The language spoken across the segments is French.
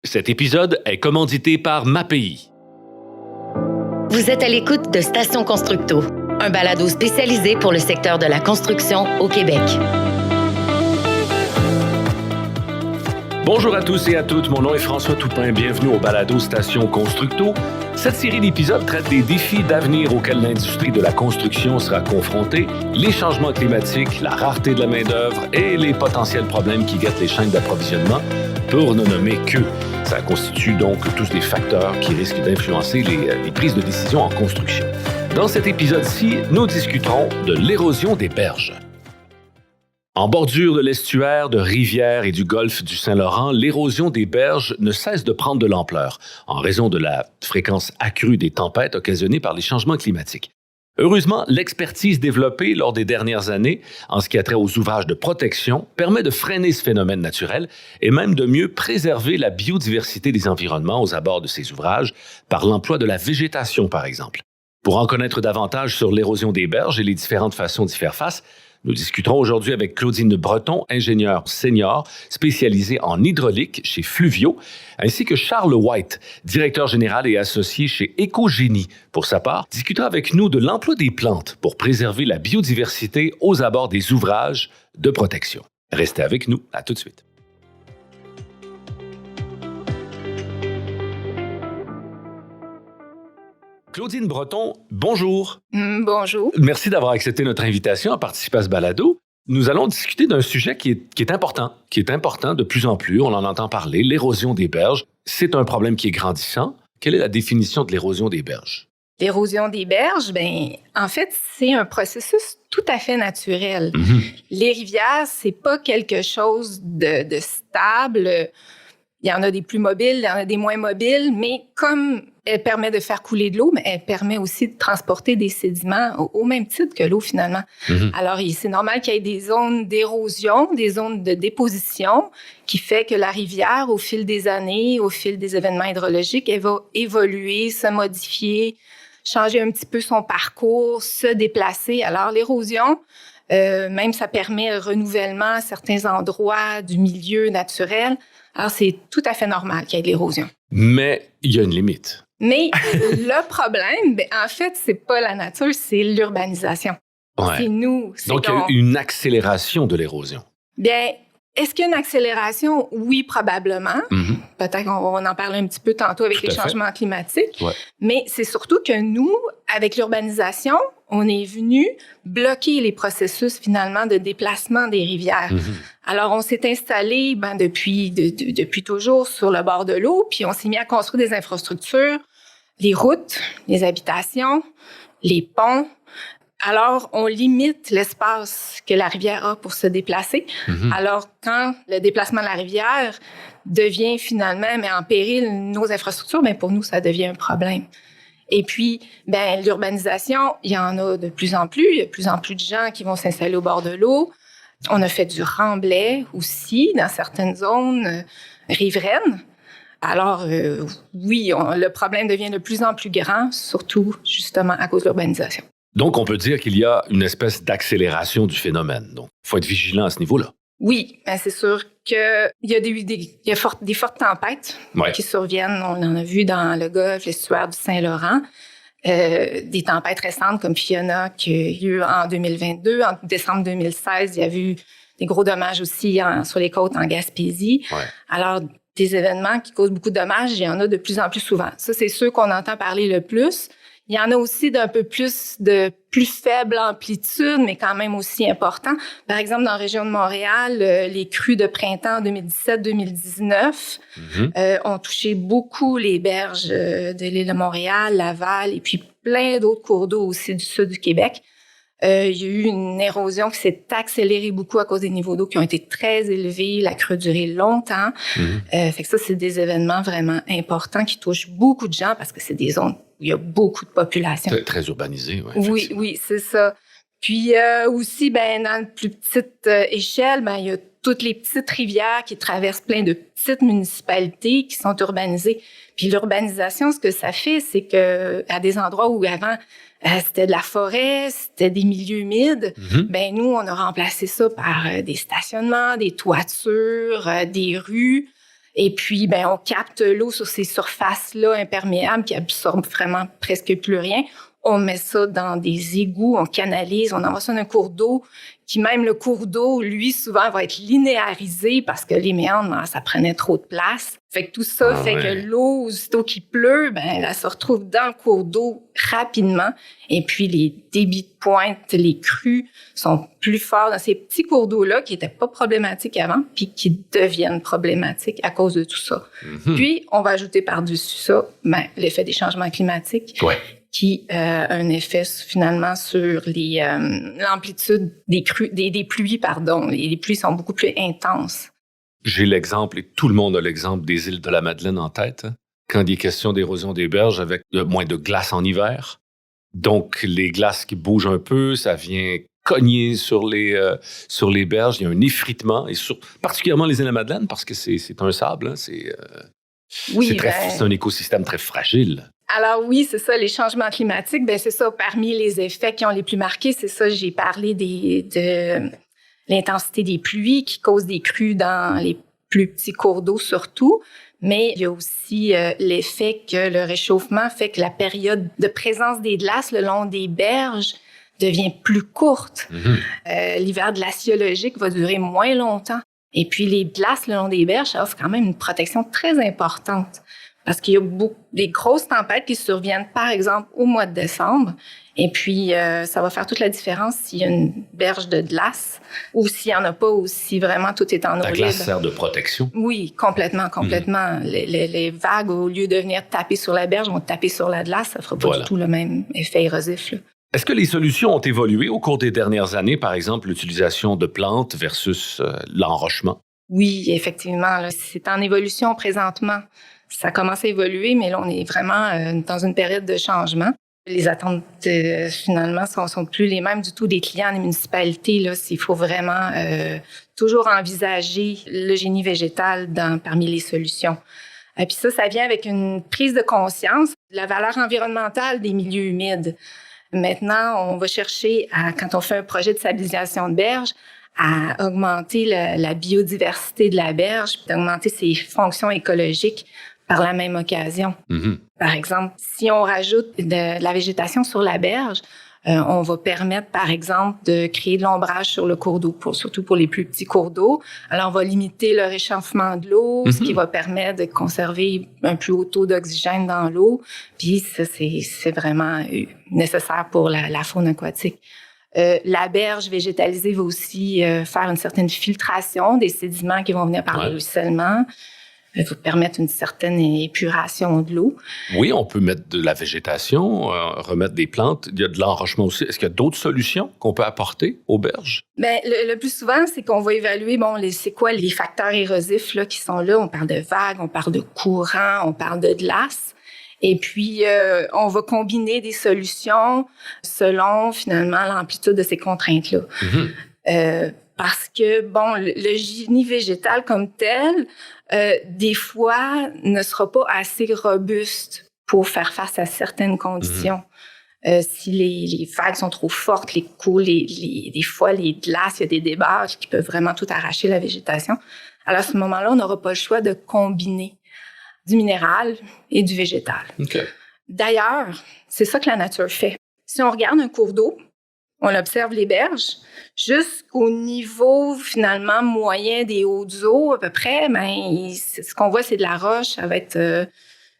Cet épisode est commandité par MAPI. Vous êtes à l'écoute de Station Constructo, un balado spécialisé pour le secteur de la construction au Québec. Bonjour à tous et à toutes, mon nom est François Toupin, bienvenue au balado Station Constructo. Cette série d'épisodes traite des défis d'avenir auxquels l'industrie de la construction sera confrontée, les changements climatiques, la rareté de la main-d'œuvre et les potentiels problèmes qui guettent les chaînes d'approvisionnement, pour ne nommer que. Ça constitue donc tous des facteurs qui risquent d'influencer les prises de décision en construction. Dans cet épisode-ci, nous discuterons de l'érosion des berges. En bordure de l'estuaire, de rivières et du golfe du Saint-Laurent, l'érosion des berges ne cesse de prendre de l'ampleur en raison de la fréquence accrue des tempêtes occasionnées par les changements climatiques. Heureusement, l'expertise développée lors des dernières années en ce qui a trait aux ouvrages de protection permet de freiner ce phénomène naturel et même de mieux préserver la biodiversité des environnements aux abords de ces ouvrages par l'emploi de la végétation, par exemple. Pour en connaître davantage sur l'érosion des berges et les différentes façons d'y faire face, nous discuterons aujourd'hui avec Claudine Breton, ingénieure senior spécialisée en hydraulique chez Fluvio, ainsi que Charles White, directeur général et associé chez Écogénie. Pour sa part, discutera avec nous de l'emploi des plantes pour préserver la biodiversité aux abords des ouvrages de protection. Restez avec nous, à tout de suite. Claudine Breton, bonjour. Bonjour. Merci d'avoir accepté notre invitation à participer à ce balado. Nous allons discuter d'un sujet qui est important de plus en plus. On en entend parler, l'érosion des berges. C'est un problème qui est grandissant. Quelle est la définition de l'érosion des berges? L'érosion des berges, en fait, c'est un processus tout à fait naturel. Les rivières, c'est pas quelque chose de stable. Il y en a des plus mobiles, il y en a des moins mobiles, mais comme elle permet de faire couler de l'eau, mais elle permet aussi de transporter des sédiments au même titre que l'eau, finalement. Alors, c'est normal qu'il y ait des zones d'érosion, des zones de déposition, qui fait que la rivière, au fil des années, au fil des événements hydrologiques, elle va évoluer, se modifier, changer un petit peu son parcours, se déplacer. Alors, l'érosion, même ça permet le renouvellement à certains endroits du milieu naturel. Alors, c'est tout à fait normal qu'il y ait de l'érosion. Mais il y a une limite. Mais le problème, en fait, c'est pas la nature, c'est l'urbanisation. Ouais. C'est nous. Donc, il y a une accélération de l'érosion. Bien, est-ce qu'il y a une accélération? Oui, probablement. Peut-être qu'on en parle un petit peu tantôt avec les changements climatiques. Ouais. Mais c'est surtout que nous, avec l'urbanisation, on est venu bloquer les processus, finalement, de déplacement des rivières. Alors, on s'est installé depuis toujours sur le bord de l'eau, puis on s'est mis à construire des infrastructures, les routes, les habitations, les ponts. Alors, on limite l'espace que la rivière a pour se déplacer. Alors, quand le déplacement de la rivière devient finalement en péril nos infrastructures, pour nous, ça devient un problème. Et puis, l'urbanisation, il y en a de plus en plus. Il y a de plus en plus de gens qui vont s'installer au bord de l'eau. On a fait du remblai aussi dans certaines zones riveraines. Alors, oui, le problème devient de plus en plus grand, surtout justement à cause de l'urbanisation. Donc, on peut dire qu'il y a une espèce d'accélération du phénomène. Donc, il faut être vigilant à ce niveau-là. Oui, c'est sûr qu'il y a des fortes tempêtes qui surviennent. On en a vu dans le golfe, l'estuaire du Saint-Laurent. Des tempêtes récentes comme Fiona qui a eu en 2022. En décembre 2016, il y a eu des gros dommages aussi sur les côtes en Gaspésie. Ouais. Alors, des événements qui causent beaucoup de dommages, il y en a de plus en plus souvent. Ça, c'est ceux qu'on entend parler le plus. Il y en a aussi de plus faible amplitude, mais quand même aussi important. Par exemple, dans la région de Montréal, les crues de printemps 2017-2019 ont touché beaucoup les berges de l'île de Montréal, Laval, et puis plein d'autres cours d'eau aussi du sud du Québec. Il y a eu une érosion qui s'est accélérée beaucoup à cause des niveaux d'eau qui ont été très élevés. La crue a duré longtemps. Fait que ça, c'est des événements vraiment importants qui touchent beaucoup de gens parce que c'est des zones où il y a beaucoup de population. Très urbanisé, oui, c'est ça. Puis aussi, dans une plus petite échelle, il y a toutes les petites rivières qui traversent plein de petites municipalités qui sont urbanisées. Puis l'urbanisation, ce que ça fait, c'est que à des endroits où avant c'était de la forêt, c'était des milieux humides, nous on a remplacé ça par des stationnements, des toitures, des rues. Et puis, on capte l'eau sur ces surfaces-là imperméables qui absorbent vraiment presque plus rien. On met ça dans des égouts, on canalise, on envoie ça dans un cours d'eau, qui même le cours d'eau, lui, souvent, va être linéarisé parce que les méandres, ça prenait trop de place. Fait que tout ça fait que l'eau, aussitôt qu'il pleut, elle se retrouve dans le cours d'eau rapidement. Et puis, les débits de pointe, les crues sont plus forts dans ces petits cours d'eau-là qui n'étaient pas problématiques avant, puis qui deviennent problématiques à cause de tout ça. Mm-hmm. Puis, on va ajouter par-dessus ça, l'effet des changements climatiques. Ouais. Qui a un effet finalement sur l'amplitude des pluies, pardon. Les pluies sont beaucoup plus intenses. J'ai l'exemple, et tout le monde a l'exemple des îles de la Madeleine en tête, hein, quand il est question d'érosion des berges avec moins de glace en hiver. Donc, les glaces qui bougent un peu, ça vient cogner sur les berges. Il y a un effritement, et particulièrement les îles de la Madeleine, parce que c'est un sable, hein, c'est un écosystème très fragile. Alors oui, c'est ça, les changements climatiques, c'est ça, parmi les effets qui ont les plus marqués, c'est ça, j'ai parlé de l'intensité des pluies qui causent des crues dans les plus petits cours d'eau surtout, mais il y a aussi l'effet que le réchauffement fait que la période de présence des glaces le long des berges devient plus courte. Mm-hmm. L'hiver glaciologique va durer moins longtemps. Et puis les glaces le long des berges, ça offre quand même une protection très importante. Parce qu'il y a des grosses tempêtes qui surviennent, par exemple, au mois de décembre. Et puis, ça va faire toute la différence s'il y a une berge de glace ou s'il n'y en a pas ou si vraiment tout est en eau libre. La glace sert de protection? Oui, complètement. Mm. Les vagues, au lieu de venir taper sur la berge, vont taper sur la glace. Ça ne fera pas du tout le même effet érosif, là. Est-ce que les solutions ont évolué au cours des dernières années? Par exemple, l'utilisation de plantes versus l'enrochement? Oui, effectivement. Là, c'est en évolution présentement. Ça commence à évoluer, mais là, on est vraiment dans une période de changement. Les attentes, finalement, sont plus les mêmes du tout des clients des municipalités. Là, il faut vraiment toujours envisager le génie végétal parmi les solutions. Et puis ça vient avec une prise de conscience de la valeur environnementale des milieux humides. Maintenant, on va chercher, quand on fait un projet de stabilisation de berge, à augmenter la biodiversité de la berge, puis d'augmenter ses fonctions écologiques par la même occasion. Mm-hmm. Par exemple, si on rajoute de la végétation sur la berge, on va permettre, par exemple, de créer de l'ombrage sur le cours d'eau, surtout pour les plus petits cours d'eau. Alors, on va limiter le réchauffement de l'eau, mm-hmm. ce qui va permettre de conserver un plus haut taux d'oxygène dans l'eau. Puis ça, c'est vraiment nécessaire pour la faune aquatique. La berge végétalisée va aussi faire une certaine filtration des sédiments qui vont venir par le ruissellement. Il faut permettre une certaine épuration de l'eau. Oui, on peut mettre de la végétation, remettre des plantes. Il y a de l'enrochement aussi. Est-ce qu'il y a d'autres solutions qu'on peut apporter aux berges? Le plus souvent, c'est qu'on va évaluer, c'est quoi les facteurs érosifs là, qui sont là. On parle de vagues, on parle de courants, on parle de glace. Et puis, on va combiner des solutions selon, finalement, l'amplitude de ces contraintes-là. Mm-hmm. Parce que, le génie végétal comme tel, des fois, ne sera pas assez robuste pour faire face à certaines conditions. Mm-hmm. Si les vagues sont trop fortes, les coups, des fois, les glaces, il y a des débarques qui peuvent vraiment tout arracher la végétation. Alors, à ce moment-là, on n'aura pas le choix de combiner du minéral et du végétal. Okay. D'ailleurs, c'est ça que la nature fait. Si on regarde un cours d'eau, on observe les berges, jusqu'au niveau, finalement, moyen des hautes eaux, à peu près, ce qu'on voit, c'est de la roche, ça va être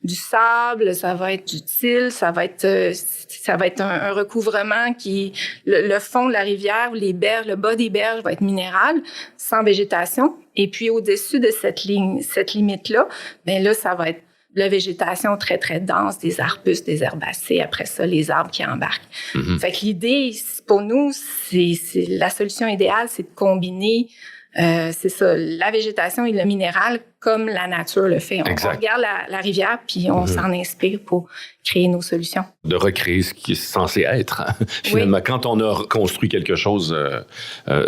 du sable, ça va être du til, ça va être un recouvrement qui, le fond de la rivière, les berges, le bas des berges va être minéral, sans végétation. Et puis, au-dessus de cette limite-là, là, ça va être la végétation très, très dense, des arbustes, des herbacées. Après ça, les arbres qui embarquent. Mm-hmm. Fait que l'idée, pour nous, c'est la solution idéale, c'est de combiner, c'est ça, la végétation et le minéral comme la nature le fait. On regarde la rivière, puis on s'en inspire pour créer nos solutions. De recréer ce qui est censé être, hein, finalement, quand on a construit quelque chose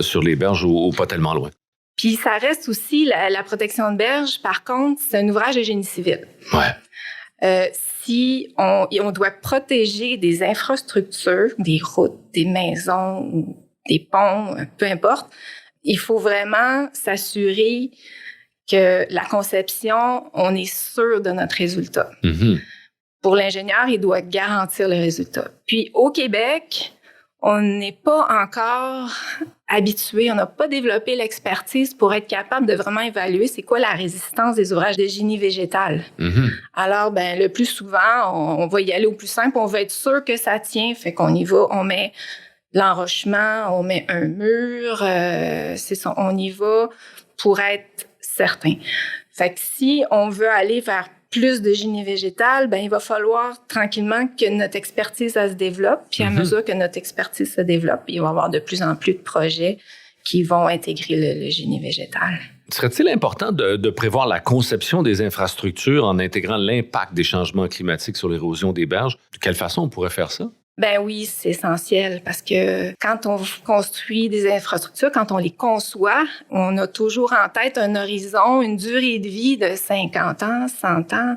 sur les berges ou pas tellement loin. Puis ça reste aussi, la protection de berge, par contre, c'est un ouvrage de génie civil. Ouais. Si on doit protéger des infrastructures, des routes, des maisons, des ponts, peu importe, il faut vraiment s'assurer que la conception, on est sûr de notre résultat. Mm-hmm. Pour l'ingénieur, il doit garantir le résultat. Puis au Québec, on n'est pas encore habitué, on n'a pas développé l'expertise pour être capable de vraiment évaluer c'est quoi la résistance des ouvrages de génie végétal. Mm-hmm. Alors, le plus souvent, on va y aller au plus simple, on va être sûr que ça tient, fait qu'on y va, on met l'enrochement, on met un mur, c'est ça, on y va pour être certain. Fait que si on veut aller vers plus de génie végétal, il va falloir tranquillement que notre expertise elle se développe. Puis à mesure que notre expertise se développe, il va y avoir de plus en plus de projets qui vont intégrer le génie végétal. Serait-il important de prévoir la conception des infrastructures en intégrant l'impact des changements climatiques sur l'érosion des berges? De quelle façon on pourrait faire ça? Oui, c'est essentiel parce que quand on construit des infrastructures, quand on les conçoit, on a toujours en tête un horizon, une durée de vie de 50 ans, 100 ans,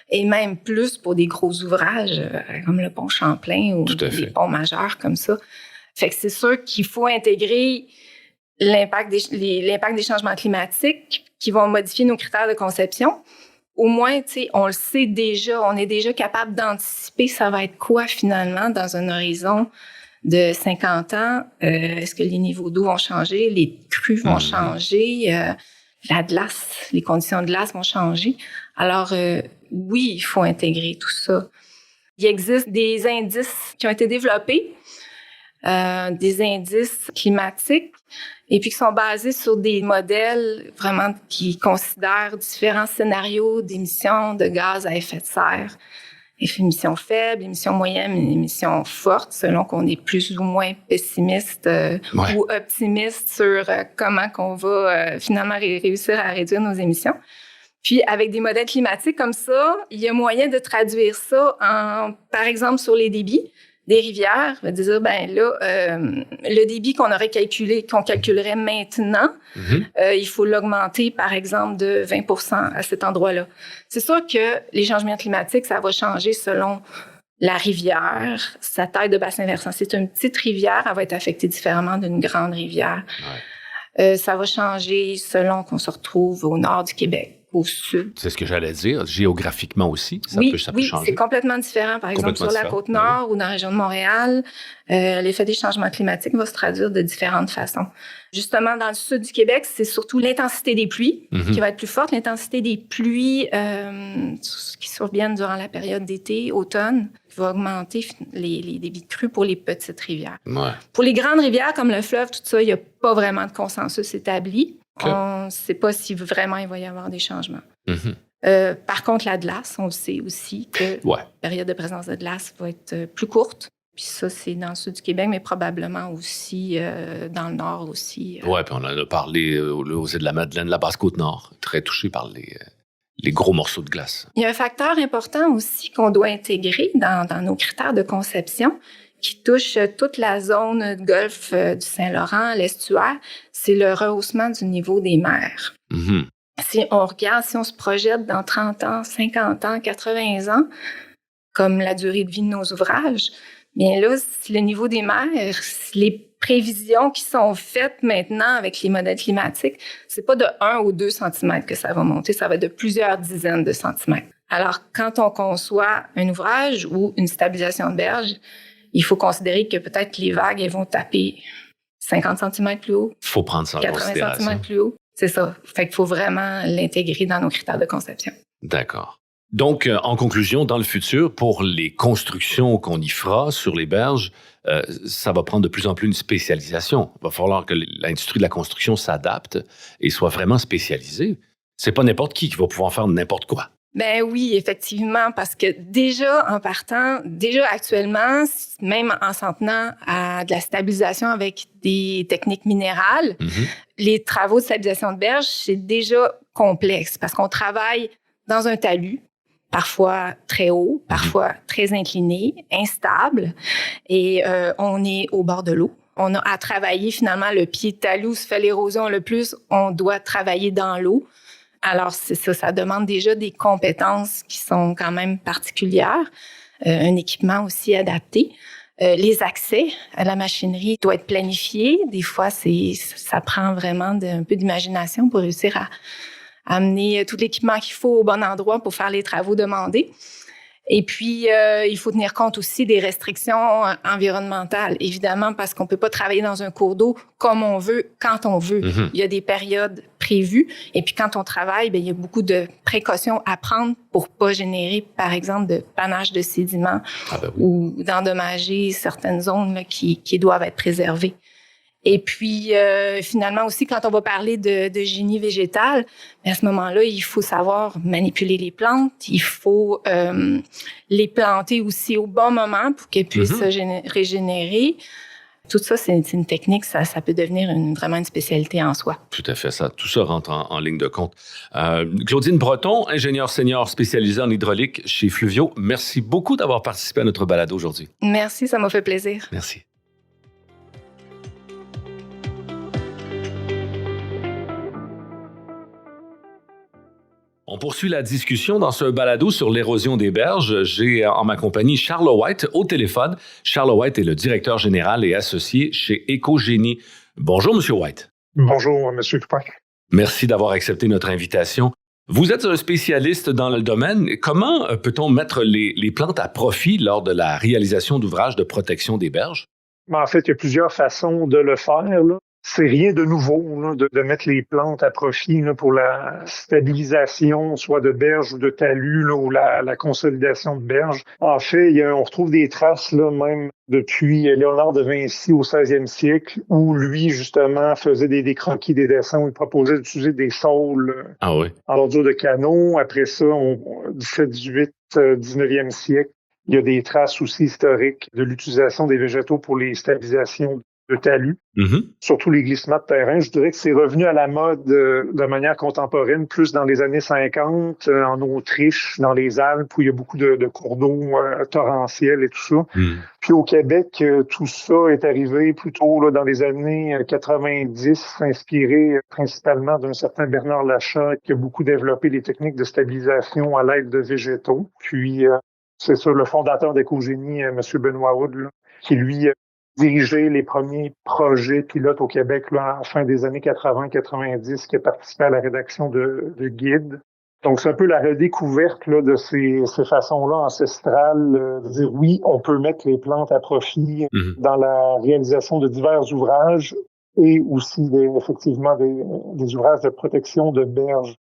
et même plus pour des gros ouvrages comme le pont Champlain ou des ponts majeurs comme ça. Fait que c'est sûr qu'il faut intégrer l'impact des changements climatiques qui vont modifier nos critères de conception. Au moins, on le sait déjà, on est déjà capable d'anticiper ça va être quoi finalement dans un horizon de 50 ans. Est-ce que les niveaux d'eau vont changer, les crues vont changer, la glace, les conditions de glace vont changer. Alors, oui, il faut intégrer tout ça. Il existe des indices qui ont été développés, des indices climatiques, et puis qui sont basés sur des modèles vraiment qui considèrent différents scénarios d'émissions de gaz à effet de serre. Émissions faibles, émissions moyennes, émissions fortes, selon qu'on est plus ou moins pessimiste ou optimiste sur comment qu'on va finalement réussir à réduire nos émissions. Puis, avec des modèles climatiques comme ça, il y a moyen de traduire ça par exemple, sur les débits des rivières, va dire le débit qu'on calculerait maintenant, il faut l'augmenter par exemple de 20% à cet endroit-là. C'est sûr que les changements climatiques, ça va changer selon la rivière, sa taille de bassin versant. C'est une petite rivière, elle va être affectée différemment d'une grande rivière. Ça va changer selon qu'on se retrouve au nord du Québec, au sud. C'est ce que j'allais dire. Géographiquement aussi, ça peut changer. C'est complètement différent. Par exemple, sur la Côte-Nord ou dans la région de Montréal, l'effet des changements climatiques va se traduire de différentes façons. Justement, dans le sud du Québec, c'est surtout l'intensité des pluies qui va être plus forte. L'intensité des pluies qui surviennent durant la période d'été, automne, qui va augmenter les débits de crues pour les petites rivières. Pour les grandes rivières comme le fleuve, tout ça, il n'y a pas vraiment de consensus établi. On ne sait pas si vraiment il va y avoir des changements. Par contre, la glace, on sait aussi que la période de présence de glace va être plus courte. Puis ça, c'est dans le sud du Québec, mais probablement aussi dans le nord aussi. Oui, puis on en a parlé aux îles de la Madeleine, la Basse-Côte-Nord, très touchée par les gros morceaux de glace. Il y a un facteur important aussi qu'on doit intégrer dans nos critères de conception qui touche toute la zone de golfe du Saint-Laurent, l'estuaire, c'est le rehaussement du niveau des mers. Si on regarde, si on se projette dans 30 ans, 50 ans, 80 ans, comme la durée de vie de nos ouvrages, bien là, si le niveau des mers, les prévisions qui sont faites maintenant avec les modèles climatiques, c'est pas de 1 ou 2 cm que ça va monter, ça va être de plusieurs dizaines de centimètres. Alors, quand on conçoit un ouvrage ou une stabilisation de berge, il faut considérer que peut-être les vagues elles vont taper 50 cm plus haut. Il faut prendre ça en considération. 80 cm plus haut. C'est ça. Fait qu'il faut vraiment l'intégrer dans nos critères de conception. D'accord. Donc, en conclusion, dans le futur, pour les constructions qu'on y fera sur les berges, ça va prendre de plus en plus une spécialisation. Il va falloir que l'industrie de la construction s'adapte et soit vraiment spécialisée. C'est pas n'importe qui va pouvoir faire n'importe quoi. Oui, effectivement, parce que déjà actuellement, même en s'en tenant à de la stabilisation avec des techniques minérales, les travaux de stabilisation de berge, c'est déjà complexe parce qu'on travaille dans un talus, parfois très haut, parfois très incliné, instable, et on est au bord de l'eau. On a à travailler finalement le pied de talus où se fait l'érosion le plus, on doit travailler dans l'eau. Alors, c'est ça, ça demande déjà des compétences qui sont quand même particulières, un équipement aussi adapté. Les accès à la machinerie doivent être planifiés. Des fois, ça prend vraiment un peu d'imagination pour réussir amener tout l'équipement qu'il faut au bon endroit pour faire les travaux demandés. Et puis, il faut tenir compte aussi des restrictions environnementales, évidemment, parce qu'on peut pas travailler dans un cours d'eau comme on veut, quand on veut. Mm-hmm. Il y a des périodes prévues. Et puis, quand on travaille, bien, il y a beaucoup de précautions à prendre pour pas générer, par exemple, de panache de sédiments ou d'endommager certaines zones là, qui doivent être préservées. Et puis, finalement aussi, quand on va parler de génie végétal, à ce moment-là, il faut savoir manipuler les plantes. Il faut les planter aussi au bon moment pour qu'elles puissent se régénérer. Tout ça, c'est une technique, ça peut devenir vraiment une spécialité en soi. Tout à fait, tout ça rentre en ligne de compte. Claudine Breton, ingénieure senior spécialisée en hydraulique chez Fluvio, merci beaucoup d'avoir participé à notre balado aujourd'hui. Merci, ça m'a fait plaisir. Merci. On poursuit la discussion dans ce balado sur l'érosion des berges. J'ai en ma compagnie Charles White au téléphone. Charles White est le directeur général et associé chez Écogénie. Bonjour, Monsieur White. Bonjour, Monsieur Toupin. Merci d'avoir accepté notre invitation. Vous êtes un spécialiste dans le domaine. Comment peut-on mettre les plantes à profit lors de la réalisation d'ouvrages de protection des berges? En fait, il y a plusieurs façons de le faire, là. C'est rien de nouveau là, de mettre les plantes à profit là, pour la stabilisation, soit de berges ou de talus, là, ou la consolidation de berges. En fait, on retrouve des traces là, même depuis Léonard de Vinci au 16e siècle, où lui, justement, faisait des croquis, des dessins, où il proposait d'utiliser des saules en bordure de canaux. Après ça, 17, 18, 19e siècle, il y a des traces aussi historiques de l'utilisation des végétaux pour les stabilisations de talus, surtout les glissements de terrain. Je dirais que c'est revenu à la mode de manière contemporaine, plus dans les années 50, en Autriche, dans les Alpes, où il y a beaucoup de cours d'eau torrentiels et tout ça. Puis au Québec, tout ça est arrivé plutôt là, dans les années 90, inspiré principalement d'un certain Bernard Lachat, qui a beaucoup développé les techniques de stabilisation à l'aide de végétaux. Puis, c'est ça, le fondateur d'Écogénie, M. Benoît Hood, là, qui lui dirigé les premiers projets pilotes au Québec là, à la fin des années 80-90, qui a participé à la rédaction de guides. Donc, c'est un peu la redécouverte là, de ces façons-là ancestrales de dire oui, on peut mettre les plantes à profit dans la réalisation de divers ouvrages et aussi effectivement des ouvrages de protection de berges.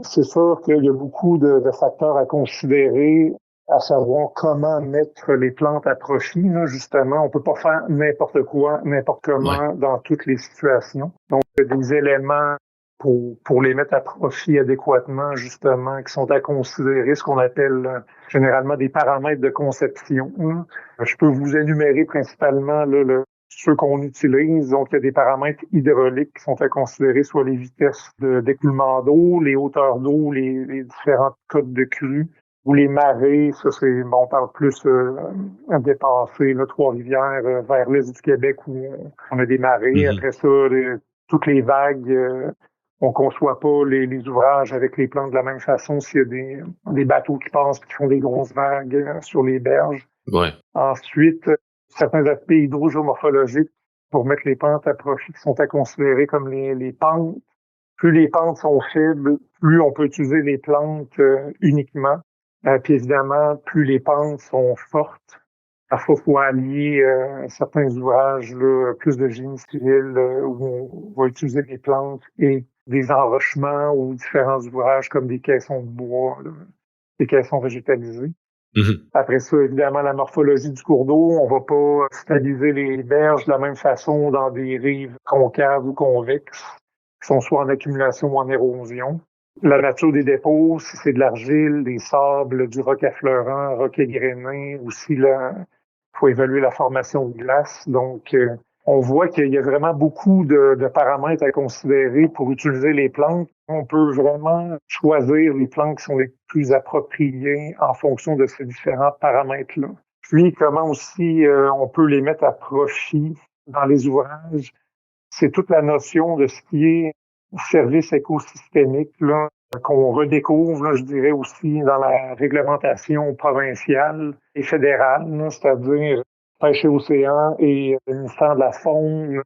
C'est sûr qu'il y a beaucoup de facteurs à considérer, à savoir comment mettre les plantes à profit, là, justement. On peut pas faire n'importe quoi, n'importe comment dans toutes les situations. Donc, il y a des éléments pour les mettre à profit adéquatement, justement, qui sont à considérer, ce qu'on appelle généralement des paramètres de conception. Je peux vous énumérer principalement là, ceux qu'on utilise. Donc, il y a des paramètres hydrauliques qui sont à considérer, soit les vitesses d'écoulement d'eau, les hauteurs d'eau, les différentes cotes de crue, ou les marées. Ça, on parle plus à dépasser Trois-Rivières vers l'est du Québec où on a des marées. Après ça, toutes les vagues, on conçoit pas les ouvrages avec les plantes de la même façon s'il y a des bateaux qui passent qui font des grosses vagues sur les berges. Ensuite, certains aspects hydrogéomorphologiques pour mettre les pentes à profit qui sont à considérer comme les pentes. Plus les pentes sont faibles, plus on peut utiliser les plantes uniquement. Puis évidemment, plus les pentes sont fortes, parfois il faut allier certains ouvrages, là, plus de génie civil, où on va utiliser des plantes et des enrochements ou différents ouvrages comme des caissons de bois, là, des caissons végétalisés. Après ça, évidemment, la morphologie du cours d'eau. On va pas stabiliser les berges de la même façon dans des rives concaves ou convexes, qui sont soit en accumulation ou en érosion. La nature des dépôts, si c'est de l'argile, des sables, du roc affleurant, roc égrené, aussi là, faut évaluer la formation de glace. Donc, on voit qu'il y a vraiment beaucoup de paramètres à considérer pour utiliser les plantes. On peut vraiment choisir les plantes qui sont les plus appropriées en fonction de ces différents paramètres-là. Puis, comment aussi on peut les mettre à profit dans les ouvrages. C'est toute la notion de ce qui est service écosystémique là, qu'on redécouvre, là, je dirais aussi, dans la réglementation provinciale et fédérale, là, c'est-à-dire Pêche et Océan et le ministère de la Faune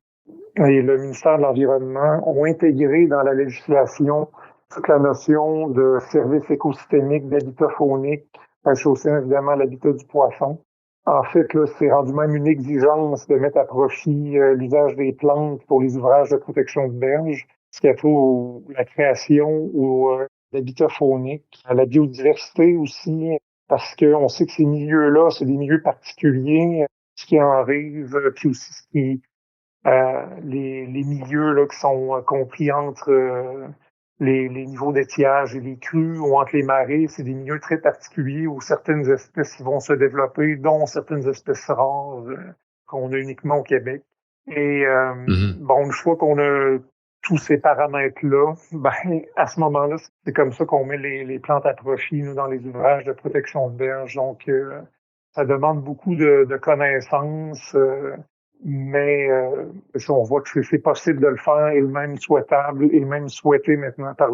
et le ministère de l'Environnement ont intégré dans la législation toute la notion de service écosystémique, d'habitat faunique, associé évidemment à l'habitat du poisson. En fait, là, c'est rendu même une exigence de mettre à profit l'usage des plantes pour les ouvrages de protection de berge, ce qui a fait la création ou l'habitat faunique, à la biodiversité aussi, parce qu'on sait que ces milieux-là, c'est des milieux particuliers, ce qui en arrive, puis aussi ce qui les milieux là qui sont compris entre les niveaux d'étiage et les crues ou entre les marées, c'est des milieux très particuliers où certaines espèces qui vont se développer, dont certaines espèces rares qu'on a uniquement au Québec. Et bon, une fois qu'on a tous ces paramètres-là, ben à ce moment-là, c'est comme ça qu'on met les plantes à profit nous, dans les ouvrages de protection de berge. Donc, ça demande beaucoup de connaissances. Mais on voit que c'est possible de le faire et même souhaitable et même souhaité maintenant par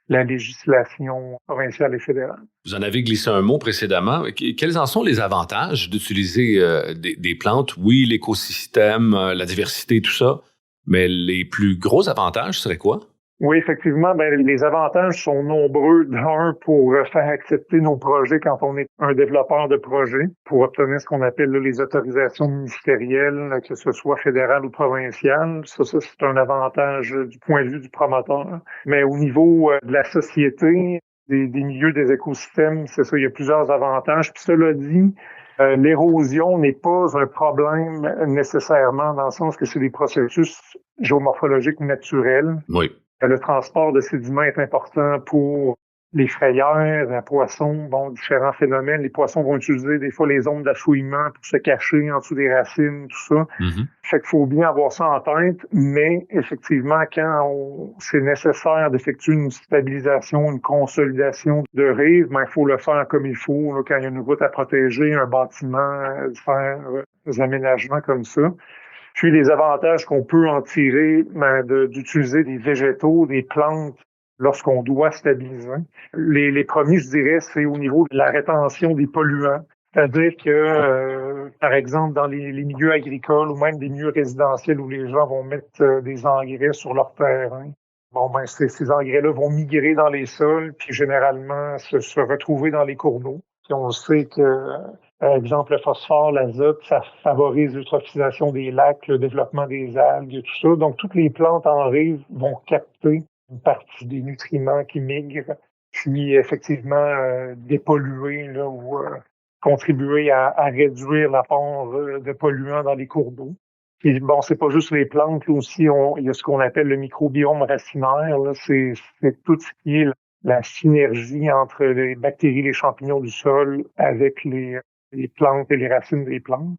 la législation provinciale et fédérale. Vous en avez glissé un mot précédemment. Quels en sont les avantages d'utiliser des plantes? Oui, l'écosystème, la diversité, tout ça, mais les plus gros avantages seraient quoi? Oui, effectivement, les avantages sont nombreux. D'un, pour faire accepter nos projets quand on est un développeur de projet, pour obtenir ce qu'on appelle là, les autorisations ministérielles, que ce soit fédérales ou provinciales. Ça, c'est un avantage du point de vue du promoteur. Mais au niveau de la société, des milieux, des écosystèmes, c'est ça, il y a plusieurs avantages. Puis cela dit, l'érosion n'est pas un problème nécessairement, dans le sens que c'est des processus géomorphologiques naturels. Oui. Le transport de sédiments est important pour les frayères, les poissons, différents phénomènes. Les poissons vont utiliser des fois les zones d'affouillement pour se cacher en dessous des racines, tout ça. Fait qu'il faut bien avoir ça en tête, mais effectivement, quand c'est nécessaire d'effectuer une stabilisation, une consolidation de rives, il faut le faire comme il faut, là, quand il y a une route à protéger, un bâtiment, faire des aménagements comme ça. Puis les avantages qu'on peut en tirer d'utiliser des végétaux, des plantes lorsqu'on doit stabiliser. Les premiers, je dirais, c'est au niveau de la rétention des polluants. C'est-à-dire que, par exemple, dans les milieux agricoles ou même des milieux résidentiels où les gens vont mettre des engrais sur leur terrain, ces engrais-là vont migrer dans les sols puis généralement se retrouver dans les cours d'eau. Puis on sait que par exemple, le phosphore, l'azote, ça favorise l'eutrophisation des lacs, le développement des algues et tout ça. Donc, toutes les plantes en rive vont capter une partie des nutriments qui migrent, puis effectivement dépolluer là, ou contribuer à réduire l'apport de polluants dans les cours d'eau. Et c'est pas juste les plantes, là aussi, il y a ce qu'on appelle le microbiome racinaire. Là, c'est tout ce qui est la synergie entre les bactéries, les champignons du sol avec les plantes et les racines des plantes.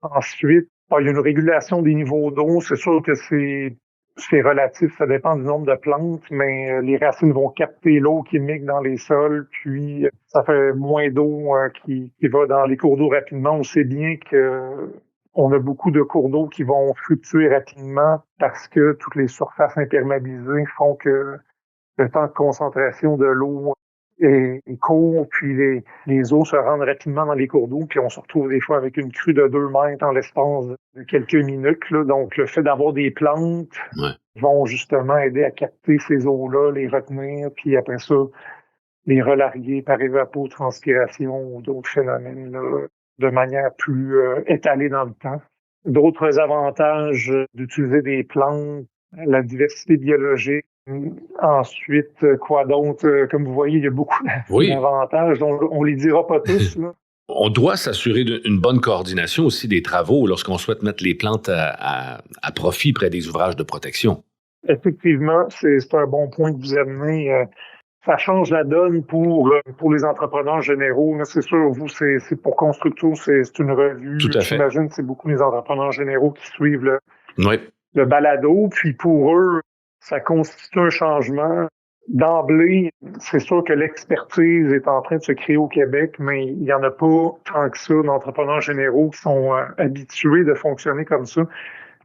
Ensuite, il y a une régulation des niveaux d'eau. C'est sûr que c'est relatif, ça dépend du nombre de plantes, mais les racines vont capter l'eau qui migre dans les sols, puis ça fait moins d'eau qui va dans les cours d'eau rapidement. On sait bien que on a beaucoup de cours d'eau qui vont fluctuer rapidement parce que toutes les surfaces imperméabilisées font que le temps de concentration de l'eau est court, puis les eaux se rendent rapidement dans les cours d'eau, puis on se retrouve des fois avec une crue de 2 mètres en l'espace de quelques minutes. Là. Donc, le fait d'avoir des plantes vont justement aider à capter ces eaux-là, les retenir, puis après ça, les relarguer par évapotranspiration ou d'autres phénomènes là, de manière plus étalée dans le temps. D'autres avantages d'utiliser des plantes, la diversité biologique. Ensuite, quoi d'autre? Comme vous voyez, il y a beaucoup d'avantages. On les dira pas tous. Là. On doit s'assurer d'une bonne coordination aussi des travaux lorsqu'on souhaite mettre les plantes à profit près des ouvrages de protection. Effectivement, c'est un bon point que vous amenez. Ça change la donne pour les entrepreneurs généraux. C'est sûr, vous, c'est pour Constructo, c'est une revue. Tout à fait. J'imagine que c'est beaucoup les entrepreneurs généraux qui suivent le balado. Puis pour eux, ça constitue un changement. D'emblée, c'est sûr que l'expertise est en train de se créer au Québec, mais il n'y en a pas tant que ça d'entrepreneurs généraux qui sont habitués de fonctionner comme ça.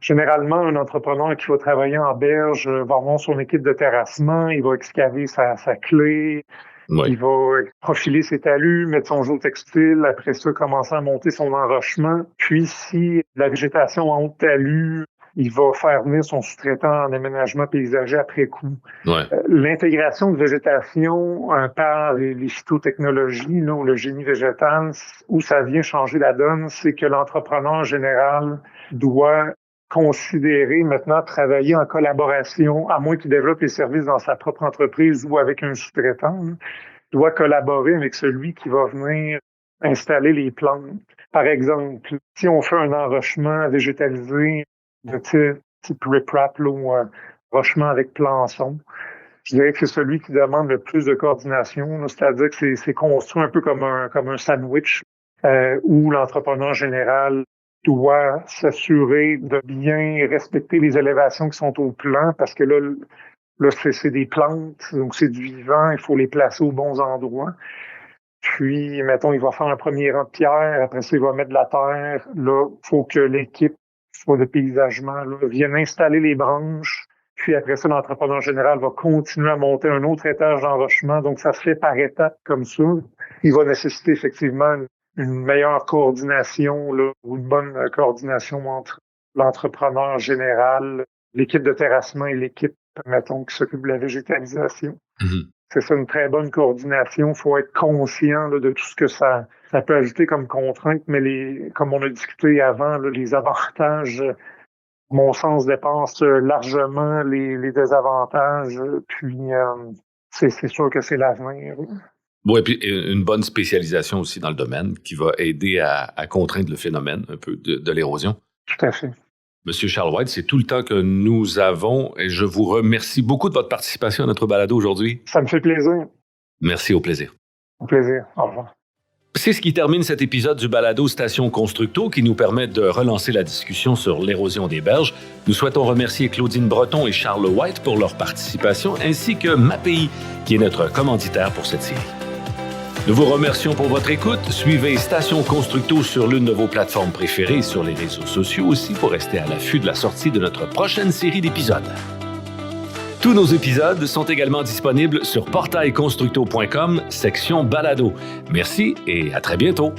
Généralement, un entrepreneur qui va travailler en berge va avoir son équipe de terrassement, il va excaver sa clé, il va profiler ses talus, mettre son géotextile, après ça, commencer à monter son enrochement. Puis, si la végétation en haut de talus il va faire venir son sous-traitant en aménagement paysager après coup. Ouais. L'intégration de végétation par les phytotechnologies, là, ou le génie végétal, où ça vient changer la donne, c'est que l'entrepreneur en général doit considérer maintenant travailler en collaboration, à moins qu'il développe les services dans sa propre entreprise ou avec un sous-traitant, doit collaborer avec celui qui va venir installer les plantes. Par exemple, si on fait un enrochement végétalisé de type riprap ou un enrochement avec plançon, je dirais que c'est celui qui demande le plus de coordination, là, c'est-à-dire que c'est construit un peu comme un sandwich où l'entrepreneur général doit s'assurer de bien respecter les élévations qui sont au plan, parce que là c'est des plantes, donc c'est du vivant, il faut les placer aux bons endroits. Puis, mettons, il va faire un premier rang de pierre, après ça, il va mettre de la terre. Là, il faut que l'équipe, soit de paysagement, là, vienne installer les branches. Puis après ça, l'entrepreneur général va continuer à monter un autre étage d'enrochement. Donc, ça se fait par étapes comme ça. Il va nécessiter effectivement une meilleure coordination, là, ou une bonne coordination entre l'entrepreneur général, l'équipe de terrassement et l'équipe, mettons, qui s'occupe de la végétalisation. Mm-hmm. C'est ça, une très bonne coordination. Il faut être conscient là, de tout ce que ça peut ajouter comme contrainte, mais comme on a discuté avant, là, les avantages, mon sens dépasse largement les désavantages. Puis, c'est sûr que c'est l'avenir. Oui, et puis une bonne spécialisation aussi dans le domaine qui va aider à contraindre le phénomène un peu de l'érosion. Tout à fait. Monsieur Charles White, c'est tout le temps que nous avons et je vous remercie beaucoup de votre participation à notre balado aujourd'hui. Ça me fait plaisir. Merci, au plaisir. Au plaisir. Au revoir. C'est ce qui termine cet épisode du balado Station Constructo qui nous permet de relancer la discussion sur l'érosion des berges. Nous souhaitons remercier Claudine Breton et Charles White pour leur participation ainsi que MAPI qui est notre commanditaire pour cette série. Nous vous remercions pour votre écoute. Suivez Station Constructo sur l'une de vos plateformes préférées et sur les réseaux sociaux aussi pour rester à l'affût de la sortie de notre prochaine série d'épisodes. Tous nos épisodes sont également disponibles sur portailconstructo.com, section balado. Merci et à très bientôt.